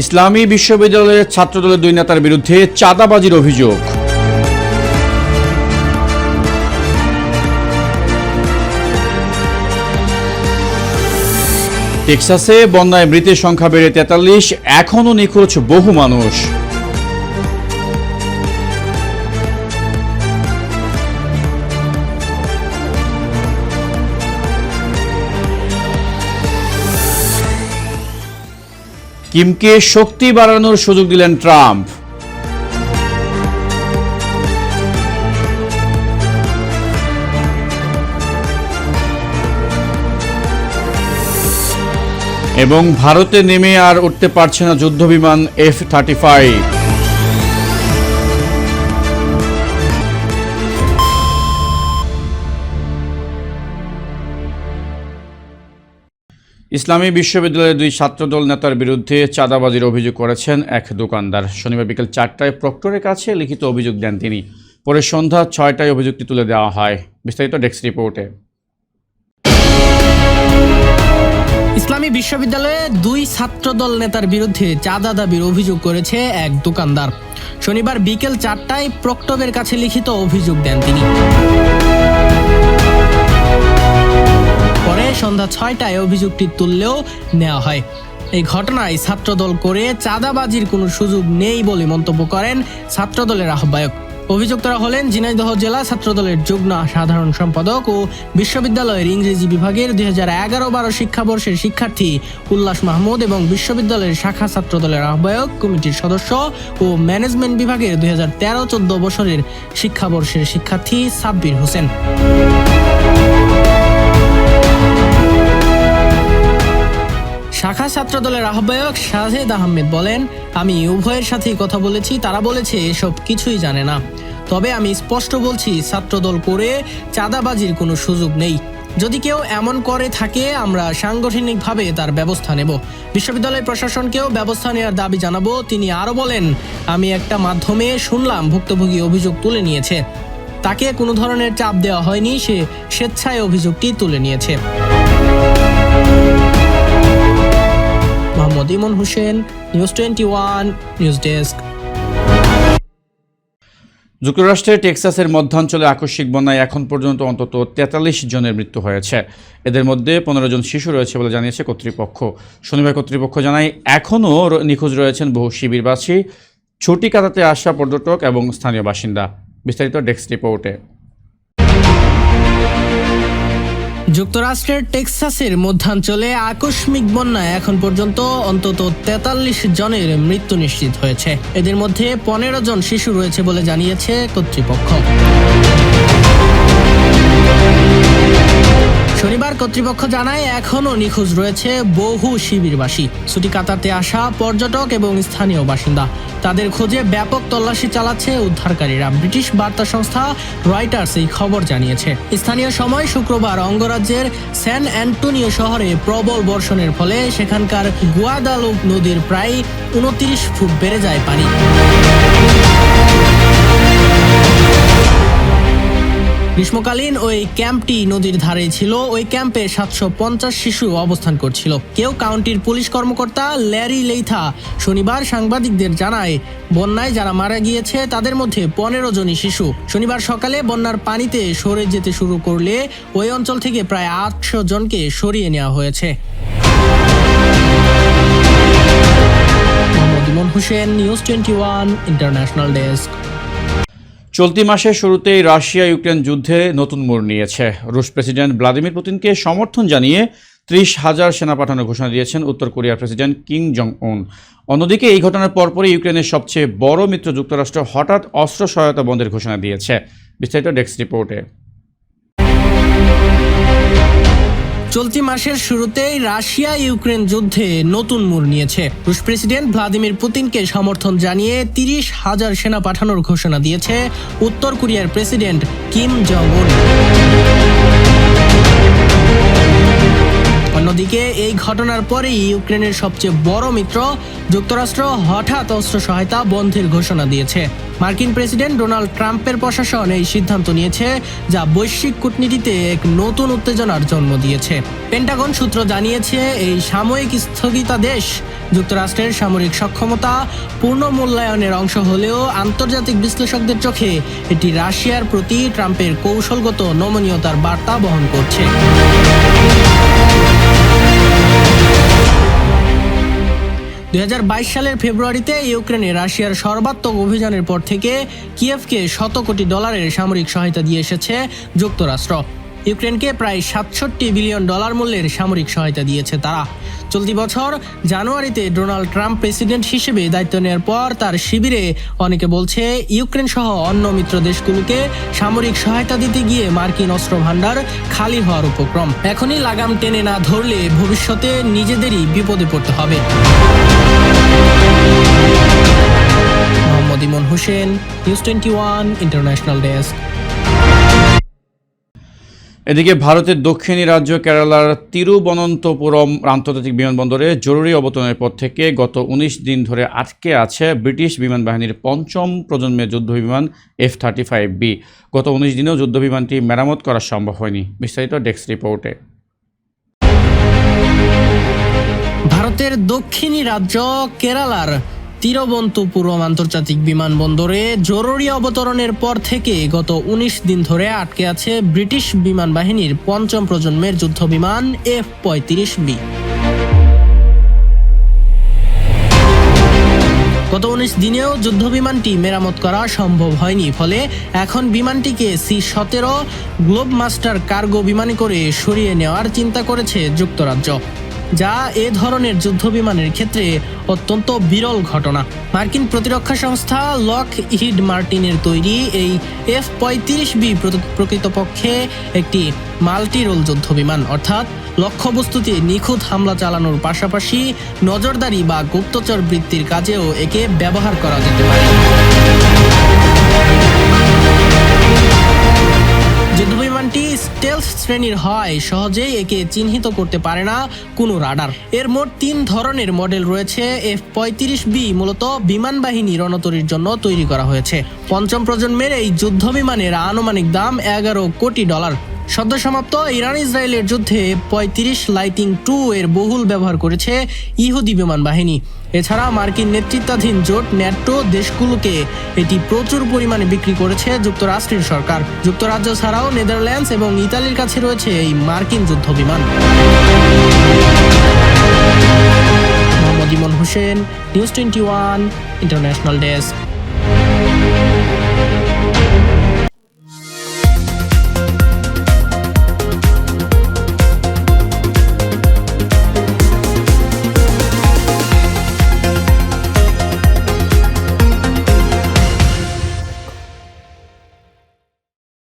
ইসলামী বিশ্ববিদ্যালয়ের ছাত্রদলের দুই নেতার বিরুদ্ধে চাঁদাবাজির অভিযোগ। টেক্সাসে বন্যায় মৃতের সংখ্যা বেড়ে ৪৩, এখনও নিখোঁজ বহু মানুষ। কিমকে শক্তি বাড়ানোর সুযোগ দিলেন ট্রাম্প। এবং ভারতে নেমে আর উঠতে পারছে না যুদ্ধবিমান F-35। ইসলামী বিশ্ববিদ্যালয়ের দুই ছাত্রদল নেতার বিরুদ্ধে চাঁদাবাজির অভিযোগ করেছেন এক দোকানদার। শনিবার বিকেল ৪টায় প্রক্টরের কাছে লিখিত অভিযোগ দেন তিনি। পরে সন্ধ্যা ৬টায় অভিযোগটি তুলে দেওয়া হয়। বিস্তারিত ডেস্ক রিপোর্টে। ইসলামী বিশ্ববিদ্যালয়ে দুই ছাত্রদল নেতার বিরুদ্ধে চাঁদা দাবির অভিযোগ করেছে এক দোকানদার। শনিবার বিকেল ৪টায় প্রক্টরের কাছে লিখিত অভিযোগ দেন তিনি। পরে সন্ধ্যা ৬টায় অভিযোগটি তুললেও নেওয়া হয়। এই ঘটনায় ছাত্রদল করে চাঁদাবাজির কোনো সুযোগ নেই বলে মন্তব্য করেন ছাত্রদলের আহ্বায়ক। অভিযুক্তরা হলেন ঝিনাইদহ জেলা ছাত্রদলের যুগ্ম সাধারণ সম্পাদক ও বিশ্ববিদ্যালয়ের ইংরেজি বিভাগের ২০১১-১২ শিক্ষাবর্ষের শিক্ষার্থী উল্লাস মাহমুদ এবং বিশ্ববিদ্যালয়ের শাখা ছাত্রদলের আহ্বায়ক কমিটির সদস্য ও ম্যানেজমেন্ট বিভাগের ২০১৩-১৪ বছরের শিক্ষাবর্ষের শিক্ষার্থী সাব্বির হোসেন। শাখা ছাত্রদলের আহ্বায়ক শাহেদ আহমেদ বলেন, আমি উভয়ের সাথেই কথা বলেছি, তারা বলেছে এসব কিছুই জানে না। তবে আমি স্পষ্ট বলছি, ছাত্রদল করে চাঁদাবাজির কোনো সুযোগ নেই। যদি কেউ এমন করে থাকে আমরা সাংগঠনিকভাবে তার ব্যবস্থা নেব। বিশ্ববিদ্যালয় প্রশাসনকেও ব্যবস্থা নেওয়ার দাবি জানাবো। তিনি আরও বলেন, আমি একটা মাধ্যমে শুনলাম ভুক্তভোগী অভিযোগ তুলে নিয়েছে। তাকে কোনো ধরনের চাপ দেওয়া হয়নি, সে স্বেচ্ছায় অভিযোগটি তুলে নিয়েছে। মোহাম্মদ ইমন হোসেন, নিউজ 21 নিউজ ডেস্ক। যুক্তরাষ্ট্রের টেক্সাসের মধ্যাঞ্চলে আকস্মিক বন্যায় এখন পর্যন্ত অন্তত ৪৩ জনের মৃত্যু হয়েছে। এদের মধ্যে ১৫ জন শিশু রয়েছে বলে জানিয়েছে কর্তৃপক্ষ। শনিবার কর্তৃপক্ষ জানায়, এখনও নিখোঁজ রয়েছেন বহু শিবিরবাসী, ছুটি কাটাতে আসা পর্যটক এবং স্থানীয় বাসিন্দা। বিস্তারিত ডেস্ক রিপোর্টে। যুক্তরাষ্ট্রের টেক্সাসের মধ্যাঞ্চলে আকস্মিক বন্যায় এখন পর্যন্ত অন্তত ৪৩ জনের মৃত্যু নিশ্চিত হয়েছে। এদের মধ্যে ১৫ জন শিশু রয়েছে বলে জানিয়েছে কর্তৃপক্ষ। শনিবার কর্তৃপক্ষ জানায়, এখনও নিখোঁজ রয়েছে বহু শিবিরবাসী, ছুটি কাটাতে আসা পর্যটক এবং স্থানীয় বাসিন্দা। তাদের খোঁজে ব্যাপক তল্লাশি চালাচ্ছে উদ্ধারকারীরা। ব্রিটিশ বার্তা সংস্থা রয়টার্স এই খবর জানিয়েছে। স্থানীয় সময় শুক্রবার অঙ্গরাজ্যের স্যান অ্যান্টোনিও শহরে প্রবল বর্ষণের ফলে সেখানকার গুয়াদালুপ নদীর প্রায় ২৯ ফুট বেড়ে যায় পানি। গ্রীষ্মকালীন ওই ক্যাম্পটি নদীর ধারে ছিল। ওই ক্যাম্পে ৭৫০ শিশু অবস্থান করছিল। কেউ কাউন্টির পুলিশ কর্মকর্তা ল্যারি লেইথা শনিবার সাংবাদিকদের জানায়, বন্যায় যারা মারা গিয়েছে তাদের মধ্যে ১৫ জনই শিশু। শনিবার সকালে বন্যার পানিতে সরে যেতে শুরু করলে ওই অঞ্চল থেকে প্রায় ৮০০ জনকে সরিয়ে নেওয়া হয়েছে। মোহাম্মদ ইমন হোসেন, নিউজ 21 ইন্টারন্যাশনাল ডেস্ক। চলতি মাসের শুরুতেই রাশিয়া ইউক্রেন যুদ্ধে নতুন মোড় নিয়েছে। রুশ প্রেসিডেন্ট ভ্লাদিমির পুতিনকে সমর্থন জানিয়ে ৩০,০০০ সেনা পাঠানোর ঘোষণা দিয়েছেন উত্তর কোরিয়ার প্রেসিডেন্ট কিম জং উন। অন্যদিকে এই ঘটনার পরপরই ইউক্রেনের সবচেয়ে বড় মিত্র যুক্তরাষ্ট্র হঠাৎ অস্ত্র সহায়তা বন্ধের ঘোষণা দিয়েছে। বিস্তারিত ডেস্ক রিপোর্টে। চলতি মাসের শুরুতেই রাশিয়া ইউক্রেন যুদ্ধে নতুন মোড় নিয়েছে। রুশ প্রেসিডেন্ট ভ্লাদিমির পুতিনকে সমর্থন জানিয়ে ৩০,০০০ সেনা পাঠানোর ঘোষণা দিয়েছে উত্তর কোরিয়ার প্রেসিডেন্ট কিম জং উন। অন্যদিকে এই ঘটনার পরেই ইউক্রেনের সবচেয়ে বড় মিত্র যুক্তরাষ্ট্র হঠাৎ অস্ত্র সহায়তা বন্ধের ঘোষণা দিয়েছে। মার্কিন প্রেসিডেন্ট ডোনাল্ড ট্রাম্পের প্রশাসন এই সিদ্ধান্ত নিয়েছে, যা বৈশ্বিক কূটনীতিতে এক নতুন উত্তেজনার জন্ম দিয়েছে। পেন্টাগন সূত্র জানিয়েছে, এই সাময়িক স্থগিতাদেশ যুক্তরাষ্ট্রের সামরিক সক্ষমতা পূর্ণ মূল্যায়নের অংশ হলেও আন্তর্জাতিক বিশ্লেষকদের চোখে এটি রাশিয়ার প্রতি ট্রাম্পের কৌশলগত নমনীয়তার বার্তা বহন করছে। 2022 সালের ফেব্রুয়ারিতে ইউক্রেনে রাশিয়ার সর্বাত্মক অভিযানের পর থেকে কিয়েভকে $100 কোটি সামরিক সহায়তা দিয়ে এসেছে যুক্তরাষ্ট্র। ইউক্রেনকে প্রায় $67 বিলিয়ন মূল্যের সামরিক সহায়তা দিয়েছে তারা। চলতি বছর জানুয়ারিতে ডোনাল্ড ট্রাম্প প্রেসিডেন্ট হিসেবে দায়িত্ব নেওয়ার পর তার শিবিরে অনেকে বলছে, ইউক্রেন সহ অন্য মিত্র দেশগুলোকে সামরিক সহায়তা দিতে গিয়ে মার্কিন অস্ত্র ভান্ডার খালি হওয়ার উপক্রম। এখনই লাগাম টেনে না ধরলে ভবিষ্যতে নিজেদেরই বিপদে পড়তে হবে। মোহাম্মদ ইমন হোসেন, নিউজ 21 ইন্টারন্যাশনাল ডেস্ক। এদিকে ভারতের দক্ষিণী রাজ্য কেরালার তিরুবনন্তপুরম আন্তর্জাতিক বিমানবন্দরে জরুরি অবতরণের পর থেকে গত 19 দিন ধরে আটকে আছে ব্রিটিশ বিমান বাহিনীর 5ম প্রজন্মের যুদ্ধবিমান F-35B। গত 19 দিনেও যুদ্ধবিমানটি মেরামত করা সম্ভব হয়নি। বিস্তারিত ডেস্ক রিপোর্টে। ভারতের দক্ষিণী রাজ্য কেরালার তিরুবনন্তপুরম আন্তর্জাতিক বিমানবন্দরে জরুরি অবতরণের পর থেকে গত 19 দিন ধরে আটকে আছে ব্রিটিশ বিমান বাহিনীর 5ম প্রজন্মের যুদ্ধবিমান F-35B। গত 19 দিনেও যুদ্ধবিমানটি মেরামত করা সম্ভব হয়নি, ফলে এখন বিমানটিকে C-17 গ্লোবমাস্টার কার্গো বিমানে করে সরিয়ে নেওয়ার চিন্তা করেছে যুক্তরাজ্য, যা এ ধরনের যুদ্ধবিমানের ক্ষেত্রে অত্যন্ত বিরল ঘটনা। মার্কিন প্রতিরক্ষা সংস্থা লকহিড মার্টিনের তৈরি এই F-35B প্রকৃতপক্ষে একটি মাল্টিরোল যুদ্ধবিমান, অর্থাৎ লক্ষ্যবস্তুতে নিখুঁত হামলা চালানোর পাশাপাশি নজরদারি বা গুপ্তচর বৃত্তির কাজেও একে ব্যবহার করা যেতে পারে। যুদ্ধবিমানটি স্টেলথ শ্রেণীর হয় সহজেই একে চিহ্নিত করতে পারে না কোনো রাডার। এর মোট 3 ধরনের মডেল রয়েছে। F-35B মূলত বিমান বাহিনী রণতরীর জন্য তৈরি করা হয়েছে। 5ম প্রজন্মের এই যুদ্ধবিমানের আনুমানিক দাম $11 কোটি। সদ্য সমাপ্ত ইরান ইসরায়েলের যুদ্ধে F-35 লাইটিং II এর বহুল ব্যবহার করেছে ইহুদি বিমান বাহিনী। এছাড়া মার্কিন নেতৃত্বাধীন জোট ন্যাটো দেশগুলোকে এটি প্রচুর পরিমাণে বিক্রি করেছে যুক্তরাষ্ট্রের সরকার। যুক্তরাজ্য ছাড়াও নেদারল্যান্ডস এবং ইতালির কাছে রয়েছে এই মার্কিন যুদ্ধবিমান। মোহাম্মদ ইমন হোসেন, নিউজ 21 ইন্টারন্যাশনাল ডেস্ক।